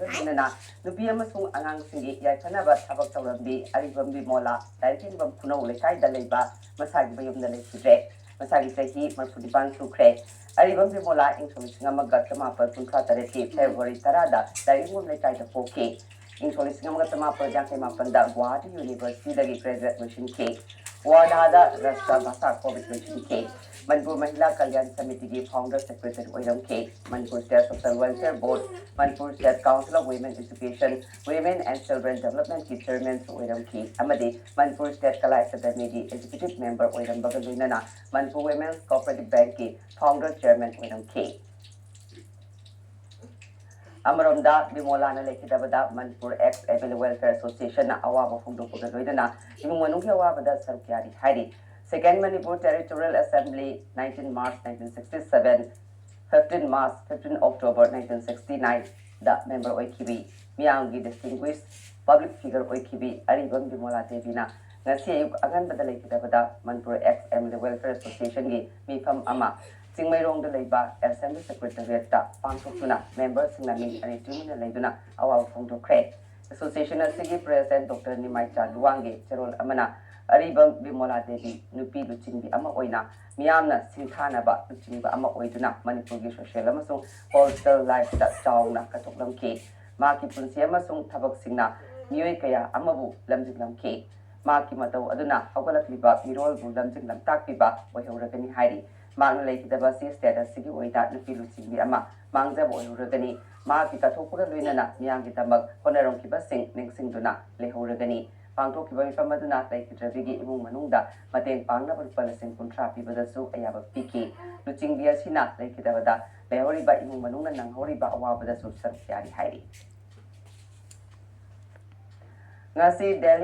Nana, Nubi Amasung Anang Singi, Yakanaba, Tabak Taurambi, Aribam Bimola, Daikin Kuno, Lekai Daleba, Masagi Bayum the Leikhidre, Masagi Sahi, Marfudiban Sukre, Aribam Bimola, Insolisingama Gatamapa, Puntratareti, February Tarada, Daimum Lekai the 4K, Insolisingama Gatamapa, Yakimapanda, Guwahati University, the graduation cake, Wadada, Rasta Basa, COVID cake. Manipur Mahila Kalyan Committee की founder secretary Oiram K, Manipur State Social Welfare Board, Manipur State Council of Women Education, Women and Children Development की chairman Oiram K, amadi Manipur State Kala Academy की executive member Oiram Bagaluinana, Manipur Women's Cooperative Bank की founder chairman Oiram K. Amaromda Bimola na leikhidre Manipur EX MLA Welfare Association na awaba fongdokpga loidana imung manungki awabada sarukari hairi. Second Manipur Territorial Assembly 19 March 1967, 15 March 15 October 1969 the member oikibi miyangi distinguished public figure oikibi Aribam Bimola Devina ngasi ayuk aganbada leikhidre Manipur EX MLA Welfare Association gi mifam ama Singmairong the Labor Assembly Secretariat Pangtokuna members Sinami and Timuna Laiduna our Fondo Craig. Association of Sigi President Dr. Nimaicha Luangi, Gerald Amana, Aribam Bimola Devi, Nupi Luchimbi Ama Oina, Miamna Sintanaba, Luchimba Ama Oiduna, Manipugi Social Amasung, Postal Life that Tauna Katoklam K, Maki Punsiamasung Tabak Singna, Muikaya Amabu, Lamjiglam K, Maki Mato Aduna, Awalakliba, Mirol Lamjiglam Takiba, Wahuragani Heidi. Mang leikhidre si status sigi oida nupi luchingbi ama mangja boirugani ma ki kathokura luinana miyang gitamag honarong kiba sing ningsingduna lehoragani pangthok kiba mifamaduna leikhidre bigi imung manungda mateng pangna palasing kuntra pibadasu ayaba piki luchingbi asina leikhidre da lehoriba imung manungna nanghoriba awabadasu sarkyari hairi ngasi